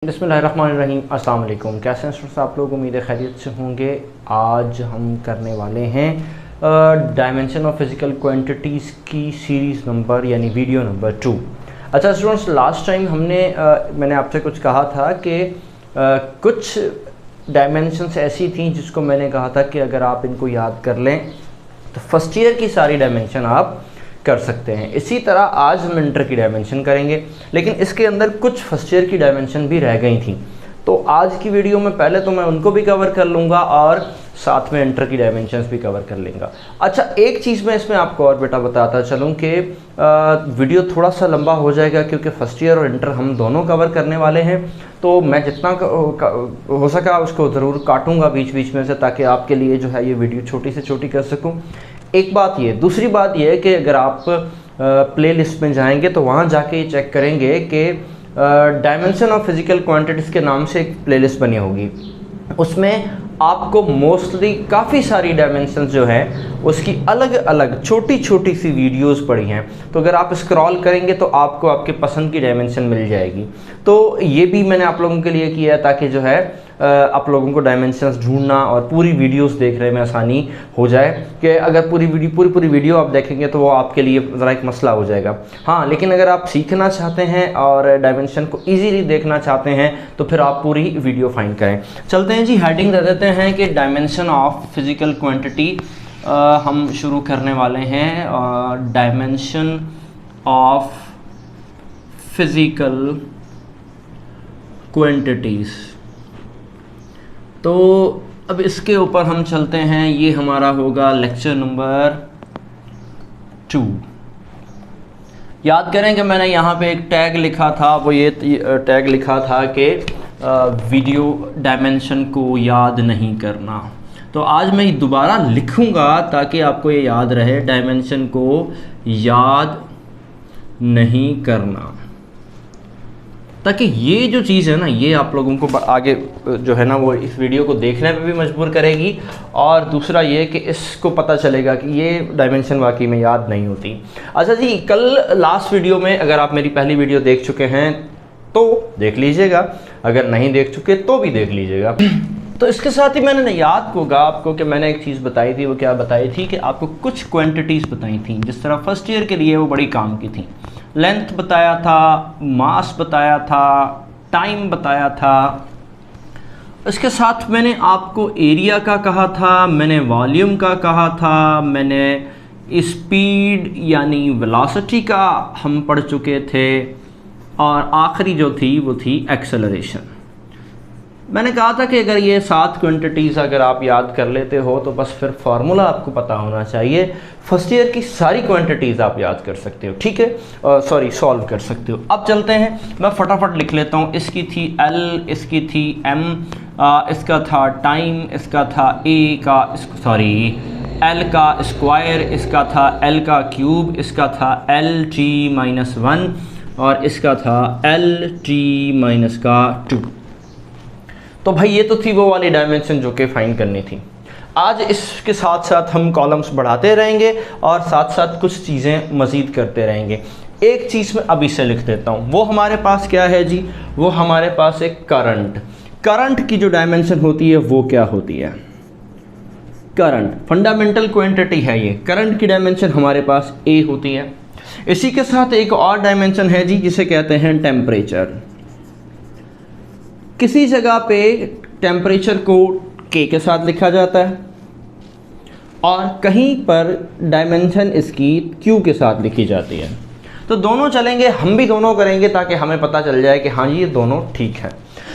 बिस्मिल्लाहिर्रहमानिर्रहीम। अस्सलाम वालेकुम। कैसे हैं स्टूडेंट्स आप लोग? उम्मीद है खैरियत से होंगे। आज हम करने वाले हैं डायमेंशन ऑफ फिज़िकल क्वांटिटीज़ की सीरीज़ नंबर यानी वीडियो नंबर 2। अच्छा स्टूडेंट्स, लास्ट टाइम मैंने आपसे कुछ कहा था कि कुछ डायमेंशंस ऐसी थी जिसको मैंने कहा था कि अगर आप इनको याद कर लें तो फर्स्ट ईयर की सारी डायमेंशन आप कर सकते हैं। इसी तरह आज हम इंटर की डायमेंशन करेंगे, लेकिन इसके अंदर कुछ फर्स्ट ईयर की डायमेंशन भी रह गई थी। तो आज की वीडियो में पहले तो मैं उनको भी कवर कर लूँगा और साथ में इंटर की डायमेंशंस भी कवर कर लेंगे। अच्छा, एक चीज़ मैं इसमें आपको और बेटा बताता चलूँ कि वीडियो थोड़ा सा लंबा हो जाएगा क्योंकि फ़र्स्ट ईयर और इंटर हम दोनों कवर करने वाले हैं। तो मैं जितना हो सका उसको ज़रूर काटूँगा बीच बीच में से, ताकि आपके लिए जो है ये वीडियो छोटी से छोटी कर सकूँ। एक बात ये, दूसरी बात ये है कि अगर आप प्ले लिस्ट में जाएंगे तो वहाँ जाके ये चेक करेंगे कि डायमेंशन ऑफ फिज़िकल क्वांटिटीज़ के नाम से एक प्लेलिस्ट बनी होगी। उसमें आपको मोस्टली काफ़ी सारी डायमेंशंस जो है उसकी अलग अलग छोटी छोटी सी वीडियोस पड़ी हैं। तो अगर आप स्क्रॉल करेंगे तो आपको आपके पसंद की डायमेंशन मिल जाएगी। तो ये भी मैंने आप लोगों के लिए किया है ताकि जो है आप लोगों को डायमेंशंस ढूंढना और पूरी वीडियोस देखने में आसानी हो जाए। कि अगर पूरी वीडियो आप देखेंगे तो वो आपके लिए ज़रा एक मसला हो जाएगा। हाँ, लेकिन अगर आप सीखना चाहते हैं और डायमेंशन को इजीली देखना चाहते हैं तो फिर आप पूरी वीडियो फाइंड करें। चलते हैं जी, हेडिंग दे देते हैं कि डायमेंशन ऑफ फिज़िकल क्वांटिटी हम शुरू करने वाले हैं। Dimension of physical quantities. तो अब इसके ऊपर हम चलते हैं। ये हमारा होगा लेक्चर नंबर 2। याद करें कि मैंने यहाँ पे एक टैग लिखा था, वो ये टैग लिखा था कि वीडियो डायमेंशन को याद नहीं करना। तो आज मैं दोबारा लिखूँगा ताकि आपको ये याद रहे, डायमेंशन को याद नहीं करना, ताकि ये जो चीज़ है ना ये आप लोगों को आगे जो है ना वो इस वीडियो को देखने पे भी मजबूर करेगी। और दूसरा ये कि इसको पता चलेगा कि ये डायमेंशन वाकई में याद नहीं होती। अच्छा जी, कल लास्ट वीडियो में अगर आप मेरी पहली वीडियो देख चुके हैं तो देख लीजिएगा, अगर नहीं देख चुके तो भी देख लीजिएगा। तो इसके साथ ही मैंने याद होगा आपको कि मैंने एक चीज़ बताई थी। वो क्या बताई थी कि आपको कुछ क्वांटिटीज़ बताई थी जिस तरह फर्स्ट ईयर के लिए वो बड़ी काम की थी। लेंथ बताया था, मास बताया था, टाइम बताया था। इसके साथ मैंने आपको एरिया का कहा था, मैंने वॉल्यूम का कहा था, मैंने स्पीड यानी वेलोसिटी का हम पढ़ चुके थे, और आखिरी जो थी वो थी एक्सेलरेशन। मैंने कहा था कि अगर ये 7 क्वांटिटीज़ अगर आप याद कर लेते हो तो बस फिर फार्मूला आपको पता होना चाहिए। फर्स्ट ईयर की सारी क्वांटिटीज़ आप याद कर सकते हो, ठीक है, सॉल्व कर सकते हो। अब चलते हैं, मैं फटाफट लिख लेता हूँ। इसकी थी एल, इसकी थी एम, इसका था टाइम, इसका था एल का स्क्वायर, इसका था एल का क्यूब, इसका था एल टी माइनस 1 और इसका था एल टी माइनस का 2। तो भाई ये तो थी वो वाली डायमेंशन जो कि फाइंड करनी थी। आज इसके साथ साथ हम कॉलम्स बढ़ाते रहेंगे और साथ साथ कुछ चीज़ें मज़ीद करते रहेंगे। एक चीज़ मैं अभी से लिख देता हूँ। वो हमारे पास क्या है जी? वो हमारे पास एक करंट की जो डायमेंशन होती है वो क्या होती है? करंट फंडामेंटल क्वांटिटी है ये। करंट की डायमेंशन हमारे पास ए होती है। इसी के साथ एक और डायमेंशन है जी जिसे कहते हैं टेम्परेचर। किसी जगह पे टेम्परेचर को के के साथ लिखा जाता है और कहीं पर डायमेंशन इसकी क्यू के साथ लिखी जाती है। तो दोनों चलेंगे, हम भी दोनों करेंगे ताकि हमें पता चल जाए कि हाँ जी ये दोनों ठीक है।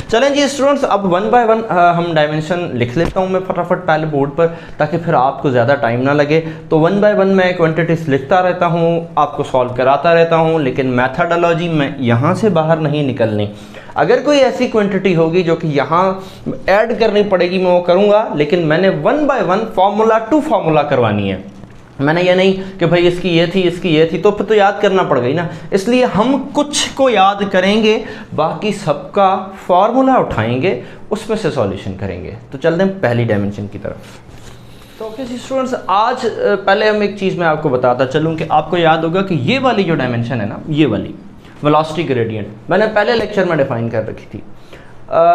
चलें जी स्टूडेंट्स, अब 1 बाय 1 हम डायमेंशन लिख लेता हूँ मैं फटाफट पहले बोर्ड पर, ताकि फिर आपको ज़्यादा टाइम ना लगे। तो 1 बाय 1 मैं क्वांटिटीज़ लिखता रहता हूँ, आपको सॉल्व कराता रहता हूँ, लेकिन मैथडोलॉजी में यहाँ से बाहर नहीं निकलनी। अगर कोई ऐसी क्वांटिटी होगी जो कि यहाँ ऐड करनी पड़ेगी मैं वो करूँगा, लेकिन मैंने 1 बाय 1 फार्मूला टू फार्मूला करवानी है। मैंने ये नहीं कि भाई इसकी ये थी इसकी ये थी, तो फिर तो याद करना पड़ गई ना। इसलिए हम कुछ को याद करेंगे, बाकी सबका फार्मूला उठाएंगे, उसमें से सॉल्यूशन करेंगे। तो चलते हैं पहली डायमेंशन की तरफ। तो ओके स्टूडेंट्स, आज पहले हम एक चीज़ मैं आपको बताता चलूँ कि आपको याद होगा कि ये वाली जो डायमेंशन है ना, ये वाली वेलोसिटी ग्रेडियंट मैंने पहले लेक्चर में डिफाइन कर रखी थी।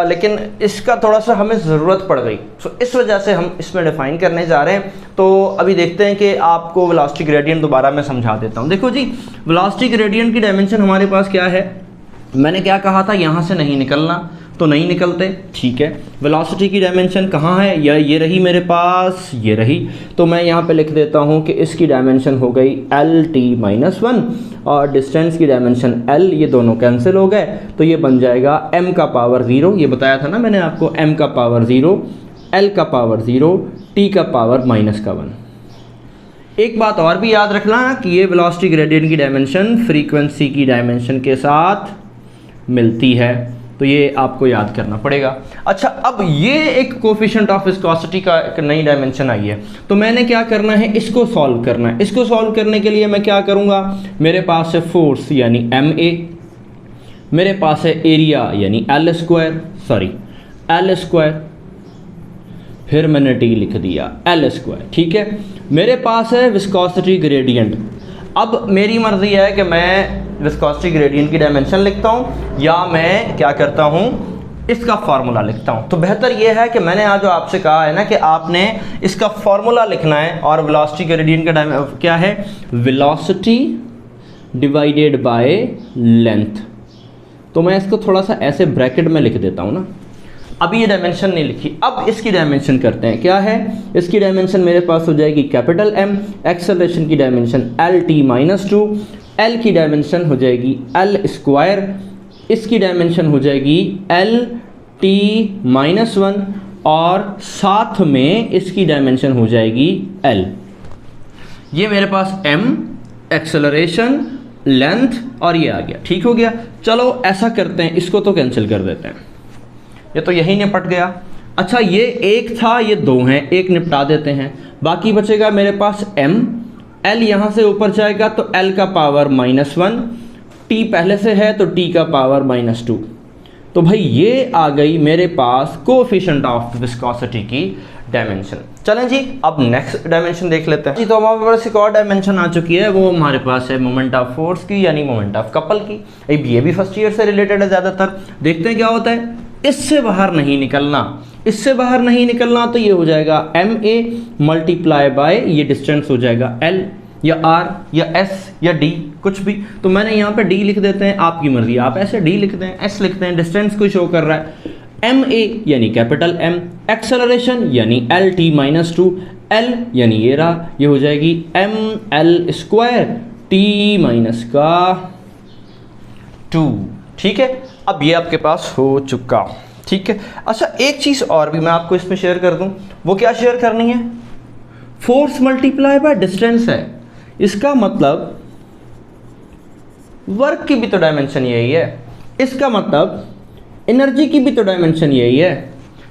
लेकिन इसका थोड़ा सा हमें ज़रूरत पड़ गई, तो इस वजह से हम इसमें डिफ़ाइन करने जा रहे हैं। तो अभी देखते हैं कि आपको वेलोसिटी ग्रेडियंट दोबारा मैं समझा देता हूँ। देखो जी, वेलोसिटी ग्रेडियंट की डायमेंशन हमारे पास क्या है, मैंने क्या कहा था, यहाँ से नहीं निकलना, तो नहीं निकलते, ठीक है। वेलोसिटी की डायमेंशन कहाँ है, या ये रही मेरे पास, ये रही, तो मैं यहाँ पे लिख देता हूँ कि इसकी डायमेंशन हो गई lt-1 और डिस्टेंस की डायमेंशन l, ये दोनों कैंसिल हो गए, तो ये बन जाएगा m का पावर 0, ये बताया था ना मैंने आपको, m का पावर 0, l का पावर 0, t का पावर -1। एक बात और भी याद रखना कि ये वेलोसिटी ग्रेडियंट की डायमेंशन फ्रीक्वेंसी की डायमेंशन के साथ मिलती है, तो ये आपको याद करना पड़ेगा। अच्छा, अब ये एक कोफिशिएंट ऑफ विस्कोसिटी का एक नई डायमेंशन आई है, तो मैंने क्या करना है, इसको सॉल्व करना है। इसको सॉल्व करने के लिए मैं क्या करूँगा, मेरे पास है फोर्स यानी ma, मेरे पास है एरिया यानी l स्क्वायर, फिर मैंने t लिख दिया l स्क्वायर, ठीक है। मेरे पास है विस्कोसिटी ग्रेडियंट। अब मेरी मर्ज़ी है कि मैं विस्कोसिटी ग्रेडियंट की डायमेंशन लिखता हूँ या मैं क्या करता हूँ, इसका फार्मूला लिखता हूँ। तो बेहतर ये है कि मैंने आज जो आपसे कहा है ना कि आपने इसका फार्मूला लिखना है, और वेलोसिटी ग्रेडियंट का क्या है, वेलोसिटी डिवाइडेड बाय लेंथ। तो मैं इसको थोड़ा सा ऐसे ब्रैकेट में लिख देता हूँ ना, अभी ये डायमेंशन नहीं लिखी, अब इसकी डायमेंशन करते हैं। क्या है, इसकी डायमेंशन मेरे पास हो जाएगी कैपिटल M, एक्सेलरेशन की डायमेंशन lt-2, L की डायमेंशन हो जाएगी l स्क्वायर, इसकी डायमेंशन हो जाएगी lt-1 और साथ में इसकी डायमेंशन हो जाएगी l। ये मेरे पास m, एक्सेलरेशन, लेंथ और ये आ गया, ठीक हो गया। चलो ऐसा करते हैं, इसको तो कैंसिल कर देते हैं, ये तो यही निपट गया। अच्छा, ये एक था, ये दो हैं, एक निपटा देते हैं, बाकी बचेगा मेरे पास m, l यहाँ से ऊपर जाएगा तो l का पावर -1, t पहले से है तो t का पावर -2। तो भाई ये आ गई मेरे पास कोएफिशिएंट ऑफ विस्कोसिटी की डायमेंशन। चलें जी, अब नेक्स्ट डायमेंशन देख लेते हैं जी। तो हमारे पास एक और डायमेंशन आ चुकी है, वो हमारे पास है मोमेंट ऑफ फोर्स की यानी मोमेंट ऑफ कपल की। ये भी फर्स्ट ईयर से रिलेटेड है ज़्यादातर। देखते हैं क्या होता है, इससे बाहर नहीं निकलना, इससे बाहर नहीं निकलना, तो ये हो जाएगा ma मल्टीप्लाई बाय ये डिस्टेंस हो जाएगा l या r या s या d, कुछ भी। तो मैंने यहाँ पे d लिख देते हैं, आपकी मर्जी, आप ऐसे d लिखते हैं, s लिखते हैं, डिस्टेंस को शो कर रहा है। ma यानी कैपिटल M, एक्सेलरेशन यानी lt-2, l यानी ये रहा, ये हो जाएगी ml स्क्वायर t-2, ठीक है। अब ये आपके पास हो चुका, ठीक है। अच्छा, एक चीज़ और भी मैं आपको इसमें शेयर कर दूं, वो क्या शेयर करनी है, फोर्स मल्टीप्लाई बाय डिस्टेंस है। इसका मतलब वर्क की भी तो डायमेंशन यही है, इसका मतलब एनर्जी की भी तो डायमेंशन यही है,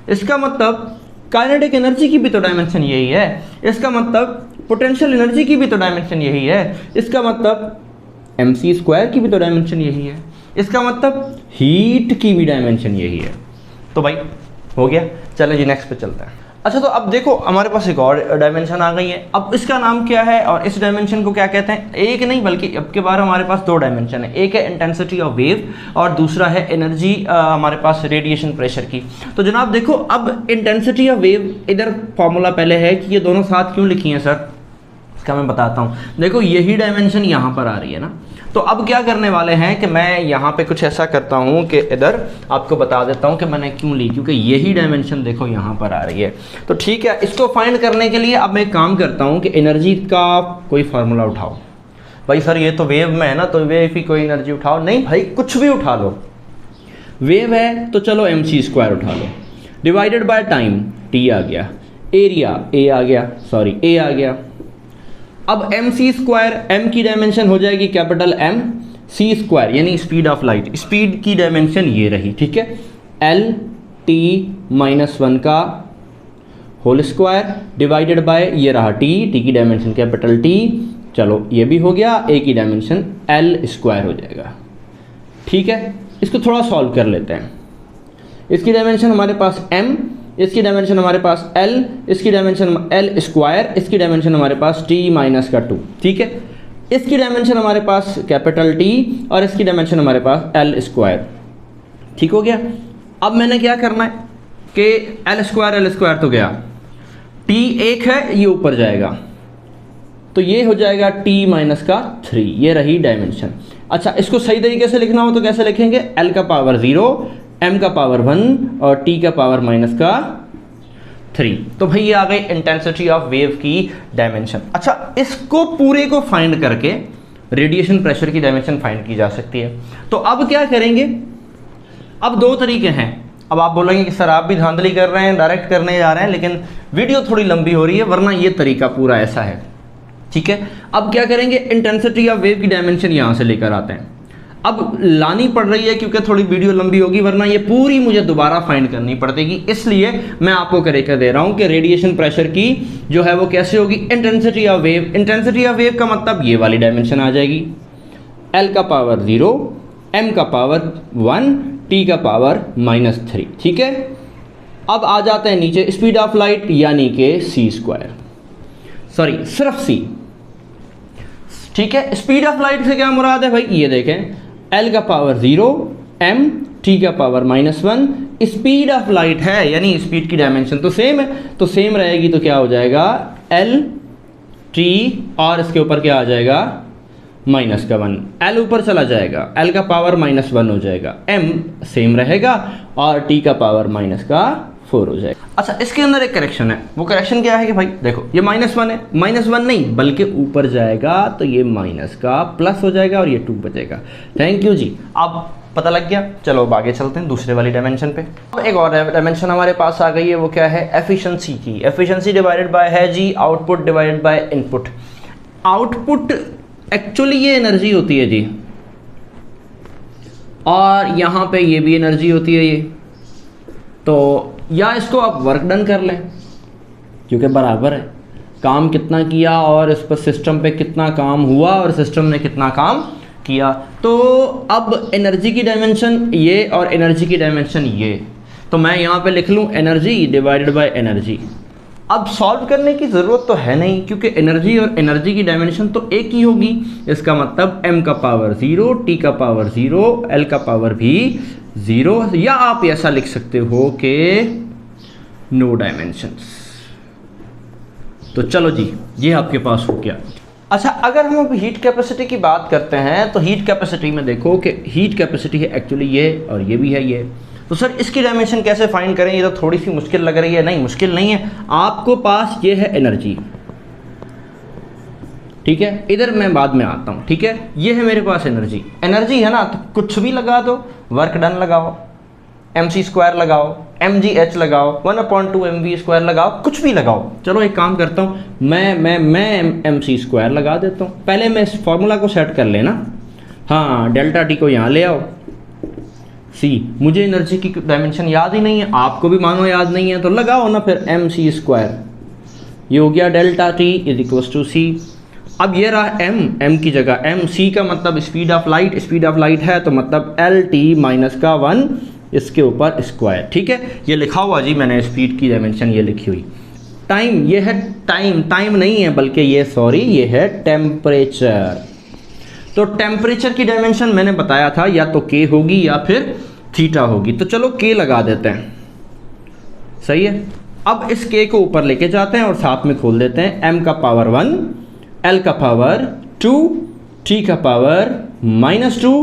इसका मतलब काइनेटिक एनर्जी की भी तो डायमेंशन यही है, इसका मतलब पोटेंशियल एनर्जी की भी तो डायमेंशन यही है, इसका मतलब mc स्क्वायर की भी तो डायमेंशन यही है, इसका मतलब हीट की भी डायमेंशन यही है। तो भाई हो गया, चलें जी नेक्स्ट पे चलते हैं। अच्छा, तो अब देखो हमारे पास एक और डायमेंशन आ गई है। अब इसका नाम क्या है और इस डायमेंशन को क्या कहते हैं, एक नहीं बल्कि अब के बार हमारे पास दो डायमेंशन है, एक है इंटेंसिटी ऑफ वेव और दूसरा है एनर्जी हमारे पास रेडिएशन प्रेशर की। तो जनाब देखो, अब इंटेंसिटी ऑफ वेव, इधर फॉर्मूला पहले है कि ये दोनों साथ क्यों लिखी हैं सर, इसका मैं बताता हूँ। देखो यही डायमेंशन यहाँ पर आ रही है ना, तो अब क्या करने वाले हैं कि मैं यहाँ पे कुछ ऐसा करता हूँ कि इधर आपको बता देता हूँ कि मैंने क्यों ली, क्योंकि यही डायमेंशन देखो यहाँ पर आ रही है। तो ठीक है, इसको फाइंड करने के लिए अब मैं एक काम करता हूँ कि एनर्जी का कोई फार्मूला उठाओ। भाई सर ये तो वेव में है ना, तो वेव की कोई एनर्जी उठाओ, नहीं भाई कुछ भी उठा लो, वेव है तो चलो mc स्क्वायर उठा लो, डिवाइडेड बाय टाइम t आ गया, एरिया a आ गया, सॉरी a आ गया। अब mc स्क्वायर, m की डायमेंशन हो जाएगी कैपिटल M, c स्क्वायर यानी स्पीड ऑफ लाइट, स्पीड की डायमेंशन ये रही, ठीक है, lt-1 का होल स्क्वायर डिवाइडेड बाय ये रहा t की डायमेंशन कैपिटल T, चलो ये भी हो गया, a की डायमेंशन l स्क्वायर हो जाएगा, ठीक है। इसको थोड़ा सॉल्व कर लेते हैं। इसकी डायमेंशन हमारे पास m, इसकी डायमेंशन हमारे पास l, इसकी डायमेंशन l स्क्वायर, इसकी डायमेंशन हमारे पास t-2, ठीक है। इसकी डायमेंशन हमारे पास कैपिटल T और इसकी डायमेंशन हमारे पास l स्क्वायर, ठीक हो गया। अब मैंने क्या करना है कि एल स्क्वायर तो गया, टी एक है ये ऊपर जाएगा, तो ये हो जाएगा टी माइनस का 3, ये रही डायमेंशन। अच्छा, इसको सही तरीके से लिखना हो तो कैसे लिखेंगे, एल का पावर 0, एम का पावर 1 और टी का पावर माइनस का 3। तो भाई ये आ गई इंटेंसिटी ऑफ वेव की डायमेंशन। अच्छा, इसको पूरे को फाइंड करके रेडिएशन प्रेशर की डायमेंशन फाइंड की जा सकती है। तो अब क्या करेंगे, अब दो तरीके हैं। अब आप बोलेंगे कि सर आप भी धांधली कर रहे हैं, डायरेक्ट करने जा रहे हैं, लेकिन वीडियो थोड़ी लंबी हो रही है, वरना ये तरीका पूरा ऐसा है, ठीक है। अब क्या करेंगे, इंटेंसिटी ऑफ वेव की डायमेंशन यहाँ से लेकर आते हैं। अब लानी पड़ रही है क्योंकि थोड़ी वीडियो लंबी होगी, वरना ये पूरी मुझे दोबारा फाइंड करनी पड़ेगी, इसलिए मैं आपको करके दे रहा हूँ कि रेडिएशन प्रेशर की जो है वो कैसे होगी, intensity of wave. Intensity of wave का मतलब ये वाली डायमेंशन आ जाएगी, एल का पावर 0, एम का पावर 1, टी का पावर -3, ठीक है। अब आ जाते हैं नीचे, स्पीड ऑफ लाइट यानी कि c², सॉरी सिर्फ c, ठीक है। स्पीड ऑफ लाइट से क्या मुराद है भाई, ये देखें, एल का पावर 0, एम, टी का पावर -1, स्पीड ऑफ लाइट है, यानी स्पीड की डायमेंशन तो सेम है, तो सेम रहेगी, तो क्या हो जाएगा एल टी और इसके ऊपर क्या आ जाएगा -1, एल ऊपर चला जाएगा, एल का पावर -1 हो जाएगा, एम सेम रहेगा और टी का पावर -4 हो जाएगा। अच्छा, इसके अंदर एक करेक्शन है, वो करेक्शन क्या है कि भाई देखो ये -1 है, -1 नहीं बल्कि ऊपर जाएगा तो ये माइनस का प्लस हो जाएगा और ये 2 बचेगा। थैंक यू जी, अब पता लग गया। चलो अब आगे चलते हैं दूसरे वाली डायमेंशन पे। अब एक और डायमेंशन हमारे पास आ गई है, वो क्या है, एफिशिएंसी की। एफिशिएंसी डिवाइडेड बाय है जी output divided by input. Output actually ये एनर्जी होती है जी, और यहाँ पे ये भी एनर्जी होती है ये, तो या इसको आप वर्क डन कर लें क्योंकि बराबर है, काम कितना किया और इस पर सिस्टम पे कितना काम हुआ और सिस्टम ने कितना काम किया। तो अब एनर्जी की डायमेंशन ये और एनर्जी की डायमेंशन ये, तो मैं यहाँ पे लिख लूँ एनर्जी डिवाइडेड बाय एनर्जी। अब सॉल्व करने की ज़रूरत तो है नहीं क्योंकि एनर्जी और एनर्जी की डायमेंशन तो एक ही होगी। इसका मतलब m का पावर 0, t का पावर 0, l का पावर भी 0, या आप ऐसा लिख सकते हो कि नो डायमेंशंस। तो चलो जी, ये आपके पास हो गया। अच्छा, अगर हम अब हीट कैपेसिटी की बात करते हैं तो हीट कैपेसिटी में देखो कि हीट कैपेसिटी है एक्चुअली ये और ये भी है ये, तो सर इसकी डायमेंशन कैसे फाइंड करें, ये तो थोड़ी सी मुश्किल लग रही है। नहीं, मुश्किल नहीं है, आपको पास ये है एनर्जी, ठीक है, इधर मैं बाद में आता हूँ, ठीक है। ये है मेरे पास एनर्जी, एनर्जी है ना, तो कुछ भी लगा दो, वर्क डन लगाओ, mc² लगाओ, mgh लगाओ, 1/2 mv² लगाओ, कुछ भी लगाओ। चलो एक काम करता हूँ, मैं mc² लगा देता हूँ। पहले मैं इस फॉर्मूला को सेट कर लेना, हाँ, डेल्टा टी को यहाँ ले आओ, सी, मुझे एनर्जी की डायमेंशन याद ही नहीं है, आपको भी मानो याद नहीं है, तो लगाओ ना फिर mc², ये हो गया delta T is equals to C. अब ये रहा m की जगह m, c का मतलब speed of light, speed of light है तो मतलब l t -1 इसके ऊपर स्क्वायर, ठीक है। ये लिखा हुआ जी मैंने, स्पीड की डायमेंशन ये लिखी हुई। टाइम, ये है टाइम नहीं है बल्कि ये सॉरी ये है टेम्परेचर। तो टेम्परेचर की डायमेंशन मैंने बताया था या तो k होगी या फिर थीटा होगी, तो चलो k लगा देते हैं, सही है। अब इस k को ऊपर लेके जाते हैं और साथ में खोल देते हैं, m का पावर 1, l का पावर 2, t का पावर -2,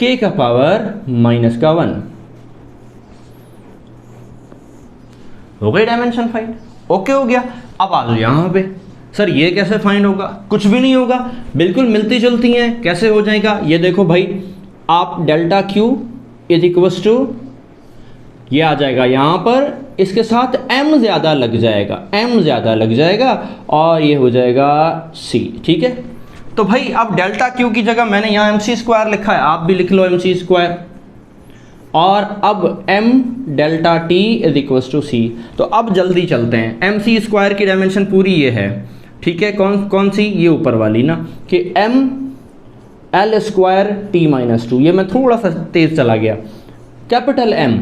k का पावर -1। हो गई डायमेंशन फाइंड, ओके हो गया। अब आ जाओ यहाँ पे, सर ये कैसे फाइंड होगा, कुछ भी नहीं होगा, बिल्कुल मिलती जुलती हैं, कैसे हो जाएगा, ये देखो भाई, आप delta Q is equals to, ये आ जाएगा यहाँ पर, इसके साथ m ज़्यादा लग जाएगा, और ये हो जाएगा c, ठीक है। तो भाई अब डेल्टा Q की जगह मैंने यहाँ mc² लिखा है, आप भी लिख लो mc², और अब m delta t is equals to c। तो अब जल्दी चलते हैं, mc² की डायमेंशन पूरी ये है, ठीक है, कौन सी, ये ऊपर वाली ना, कि m l² t -2, ये मैं थोड़ा सा तेज चला गया, कैपिटल M,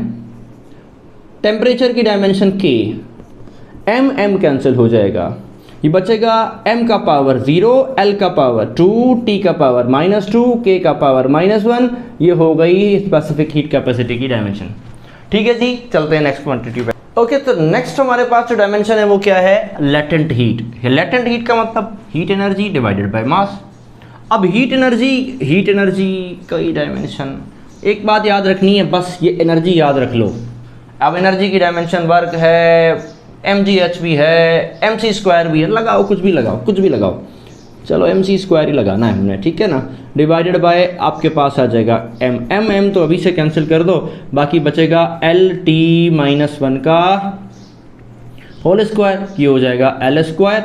टेम्परेचर की डायमेंशन k, m कैंसिल हो जाएगा, ये बचेगा m का पावर 0, l का पावर 2, t का पावर -2, k का पावर -1, ये हो गई स्पेसिफिक हीट कैपेसिटी की डायमेंशन, ठीक है जी, चलते हैं नेक्स्ट क्वांटिटी पे। ओके, तो नेक्स्ट हमारे पास जो डायमेंशन है वो क्या है, लेटेंट हीट। लेटेंट हीट का मतलब heat energy divided by mass. अब हीट एनर्जी कई डायमेंशन, एक बात याद रखनी है, बस ये एनर्जी याद रख लो। अब एनर्जी की डायमेंशन वर्क है, mgh भी है, mc² भी है, लगाओ कुछ भी लगाओ, चलो mc² ही लगाना है हमने, ठीक है ना। डिवाइडेड बाय आपके पास आ जाएगा m तो अभी से कैंसिल कर दो, बाकी बचेगा LT-1 का होल स्क्वायर, ये हो जाएगा L²,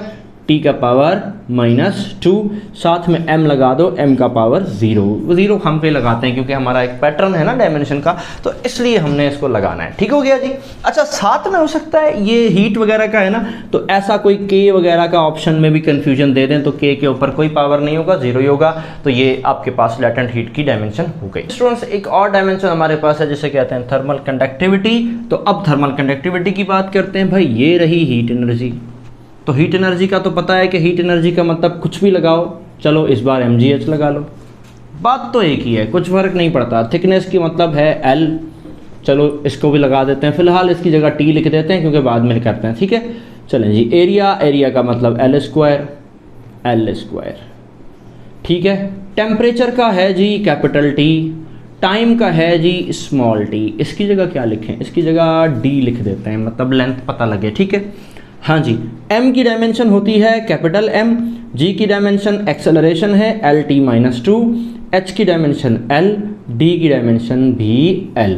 t का पावर -2, साथ में m लगा दो, m का पावर 0 हम पे लगाते हैं क्योंकि हमारा एक पैटर्न है ना डायमेंशन का, तो इसलिए हमने इसको लगाना है। ठीक हो गया जी। अच्छा, साथ में हो सकता है ये हीट वगैरह का है ना, तो ऐसा कोई k वगैरह का ऑप्शन में भी कंफ्यूजन दे दें तो k के ऊपर कोई पावर नहीं होगा, 0 ही होगा, तो ये आपके पास लेटेंट हीट की डायमेंशन हो गई। स्टूडेंट्स, एक और डायमेंशन हमारे पास है जिसे कहते हैं थर्मल कंडक्टिविटी। तो अब थर्मल कंडक्टिविटी की बात करते हैं। भाई ये रही हीट एनर्जी, तो हीट एनर्जी का तो पता है कि हीट एनर्जी का मतलब कुछ भी लगाओ, चलो इस बार mgh लगा लो, बात तो एक ही है, कुछ फर्क नहीं पड़ता। थिकनेस की मतलब है L, चलो इसको भी लगा देते हैं, फिलहाल इसकी जगह T लिख देते हैं क्योंकि बाद में करते हैं, ठीक है। चलें जी, एरिया का मतलब L², ठीक है। टेम्परेचर का है जी कैपिटल T, टाइम का है जी स्मॉल t, इसकी जगह क्या लिखें, इसकी जगह d लिख देते हैं, मतलब लेंथ पता लगे, ठीक है। हाँ जी, m की डायमेंशन होती है कैपिटल M, g की डायमेंशन एक्सेलरेशन है LT-2, h की डायमेंशन L, d की डायमेंशन भी L।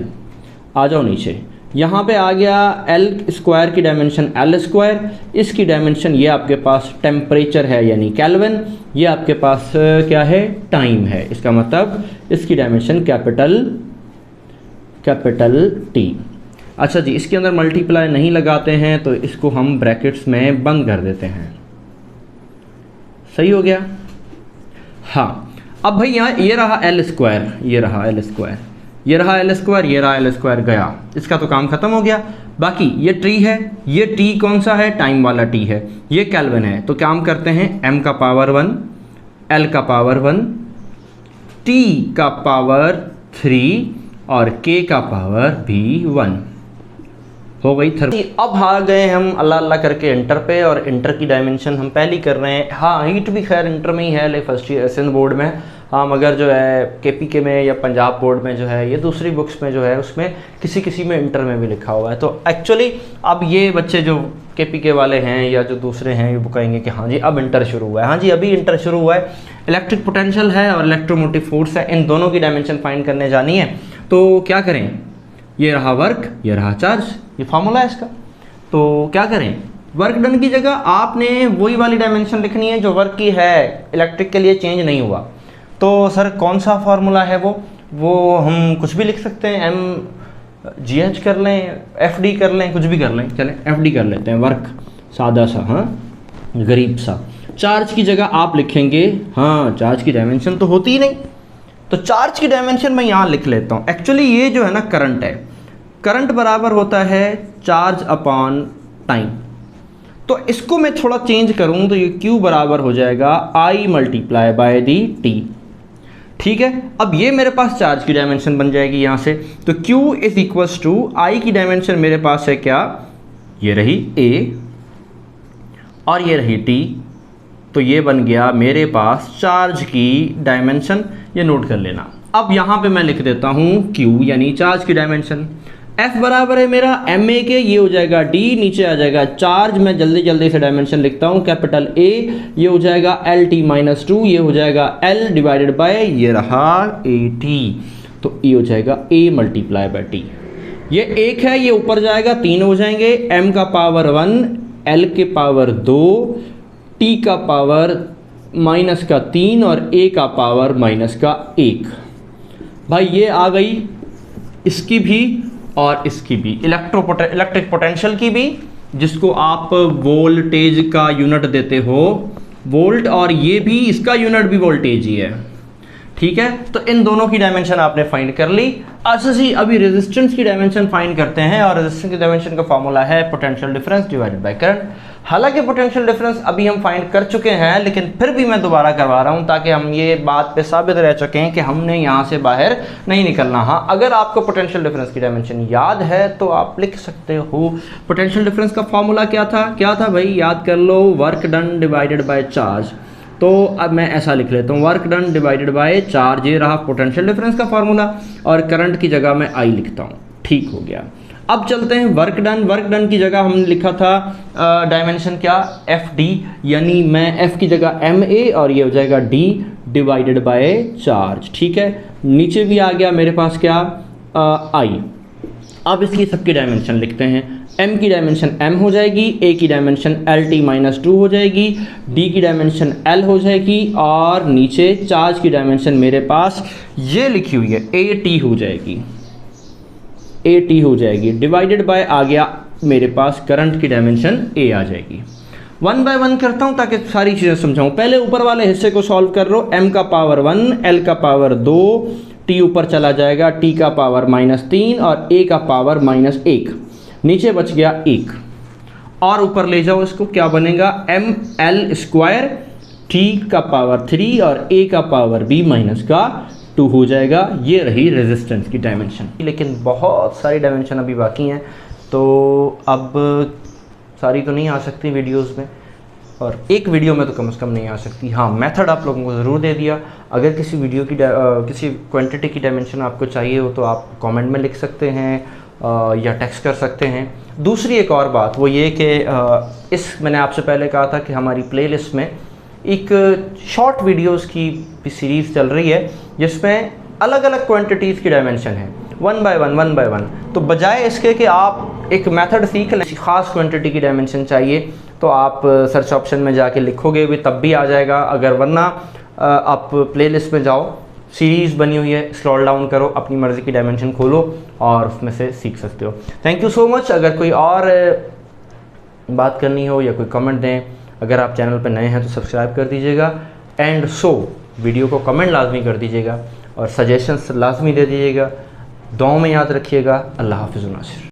आ जाओ नीचे, यहाँ पे आ गया L² की डायमेंशन L², इसकी डायमेंशन ये आपके पास टेम्परेचर है यानी केल्विन, ये आपके पास क्या है, टाइम है, इसका मतलब इसकी डायमेंशन कैपिटल T। अच्छा जी, इसके अंदर मल्टीप्लाई नहीं लगाते हैं तो इसको हम ब्रैकेट्स में बंद कर देते हैं, सही हो गया। हाँ, अब भाई यहाँ ये रहा L², ये रहा L² गया, इसका तो काम खत्म हो गया। बाकी ये T है, ये T कौन सा है, टाइम वाला T है, ये केल्विन है, तो काम करते हैं m का पावर 1, L का पावर 1, T का पावर 3 और K का पावर भी 1 हो गई। अब आ गए हम अल्लाह करके इंटर पे, और इंटर की डायमेंशन हम पहली कर रहे हैं। हाँ, हीट भी खैर इंटर में ही है, ले फर्स्ट ईयर एसएन बोर्ड में, हाँ, मगर जो है केपीके में या पंजाब बोर्ड में जो है, ये दूसरी बुक्स में जो है उसमें किसी में इंटर में भी लिखा हुआ है। तो एक्चुअली अब ये बच्चे जो केपीके वाले हैं या जो दूसरे हैं, ये कहेंगे कि हाँ जी अब इंटर शुरू हुआ है। हाँ जी, अभी इंटर शुरू हुआ है। इलेक्ट्रिक पोटेंशियल है और इलेक्ट्रोमोटिव फोर्स है, इन दोनों की डायमेंशन फाइंड करने जानी है। तो क्या करें, ये रहा वर्क, ये रहा चार्ज, ये फार्मूला है इसका। तो क्या करें, वर्क डन की जगह आपने वही वाली डायमेंशन लिखनी है जो वर्क की है, इलेक्ट्रिक के लिए चेंज नहीं हुआ। तो सर कौन सा फार्मूला है वो हम कुछ भी लिख सकते हैं, mgh कर लें, fd कर लें, कुछ भी कर लें, चलें fd कर लेते हैं, वर्क सादा सा, हाँ गरीब सा। चार्ज की जगह आप लिखेंगे, हाँ चार्ज की डायमेंशन तो होती ही नहीं, तो चार्ज की डायमेंशन मैं यहाँ लिख लेता हूँ। एक्चुअली ये जो है ना करंट है, करंट बराबर होता है चार्ज अपॉन टाइम, तो इसको मैं थोड़ा चेंज करूँ तो ये Q बराबर हो जाएगा I multiply by the T, ठीक है। अब ये मेरे पास चार्ज की डायमेंशन बन जाएगी यहाँ से, तो Q is equals to I की डायमेंशन मेरे पास है क्या, ये रही A और ये रही T, तो ये बन गया मेरे पास चार्ज की डायमेंशन, ये नोट कर लेना। अब यहाँ पे मैं लिख देता हूँ Q यानी चार्ज की डायमेंशन, F बराबर है मेरा ma के, ये हो जाएगा D, नीचे आ जाएगा चार्ज, मैं जल्दी से डायमेंशन लिखता हूँ, कैपिटल A, ये हो जाएगा LT-2, ये हो जाएगा L डिवाइडेड बाय, ये रहा AT, तो ये हो जाएगा A मल्टीप्लाई बाय T। ये 1 है, ये ऊपर जाएगा 3 हो जाएंगे, M का पावर 1, L के पावर 2, T का पावर -3 और A का पावर -1। भाई ये आ गई इसकी भी और इसकी भी, इलेक्ट्रिक पोटेंशियल की भी, जिसको आप वोल्टेज का यूनिट देते हो वोल्ट, और ये भी इसका यूनिट भी वोल्टेज ही है, ठीक है। तो इन दोनों की डायमेंशन आपने फाइंड कर ली। अच्छा जी, अभी रेजिस्टेंस की डायमेंशन फाइंड करते हैं, और रेजिस्टेंस की डायमेंशन का फॉर्मूला है potential difference divided by current. हालांकि पोटेंशियल डिफरेंस अभी हम फाइंड कर चुके हैं, लेकिन फिर भी मैं दोबारा करवा रहा हूं ताकि हम ये बात पे साबित रह चुके हैं कि हमने यहाँ से बाहर नहीं निकलना। हाँ, अगर आपको पोटेंशियल डिफरेंस की डायमेंशन याद है तो आप लिख सकते हो। पोटेंशियल डिफरेंस का फॉर्मूला क्या था भाई, याद कर लो, work done divided by charge. तो अब मैं ऐसा लिख लेता हूँ, work done divided by charge, ये रहा पोटेंशियल डिफरेंस का फॉर्मूला, और करंट की जगह मैं आई लिखता हूँ। ठीक हो गया। अब चलते हैं वर्क डन। वर्क डन की जगह हमने लिखा था डायमेंशन क्या, एफ डी, यानी मैं एफ की जगह एम ए और ये हो जाएगा डी डिवाइडेड बाय चार्ज। ठीक है, नीचे भी आ गया मेरे पास क्या, आई। अब इसकी सबकी डायमेंशन लिखते हैं। m की डायमेंशन m हो जाएगी, a की डायमेंशन LT-2 हो जाएगी, d की डायमेंशन l हो जाएगी, और नीचे चार्ज की डायमेंशन मेरे पास ये लिखी हुई है AT हो जाएगी, AT हो जाएगी। डिवाइडेड बाय आ गया मेरे पास करंट की डायमेंशन A आ जाएगी। 1 बाय 1 करता हूँ ताकि सारी चीज़ें समझाऊँ। पहले ऊपर वाले हिस्से को सॉल्व कर लो। m का पावर 1, l का पावर 2, t ऊपर चला जाएगा, t का पावर -3 और a का पावर -1, नीचे बच गया 1, और ऊपर ले जाओ इसको, क्या बनेगा, ml², t का पावर 3 और a का पावर b -2 हो जाएगा। ये रही रेजिस्टेंस की डायमेंशन। लेकिन बहुत सारी डायमेंशन अभी बाकी हैं, तो अब सारी तो नहीं आ सकती वीडियोस में, और एक वीडियो में तो कम से कम नहीं आ सकती। हाँ, मेथड आप लोगों को ज़रूर दे दिया। अगर किसी वीडियो की किसी क्वांटिटी की डायमेंशन आपको चाहिए हो तो आप कमेंट में लिख सकते हैं या टेक्स्ट कर सकते हैं। दूसरी एक और बात वो ये कि मैंने आपसे पहले कहा था कि हमारी प्लेलिस्ट में एक शॉर्ट वीडियोस की भी सीरीज़ चल रही है जिसमें अलग अलग क्वांटिटीज़ की डायमेंशन है, 1 बाय 1। तो बजाय इसके कि आप एक मेथड सीख लें, ख़ास क्वांटिटी की डायमेंशन चाहिए तो आप सर्च ऑप्शन में जाके लिखोगे भी तब भी आ जाएगा। अगर वरना आप प्लेलिस्ट में जाओ, सीरीज़ बनी हुई है, स्क्रॉल डाउन करो, अपनी मर्ज़ी की डायमेंशन खोलो और उसमें से सीख सकते हो। Thank you so much. अगर कोई और बात करनी हो या कोई कमेंट दें, अगर आप चैनल पर नए हैं तो सब्सक्राइब कर दीजिएगा, एंड वीडियो को कमेंट लाजमी कर दीजिएगा और सजेशंस लाजमी दे दीजिएगा। दुआओं में याद रखिएगा। अल्लाह हाफ़िज़ नासिर।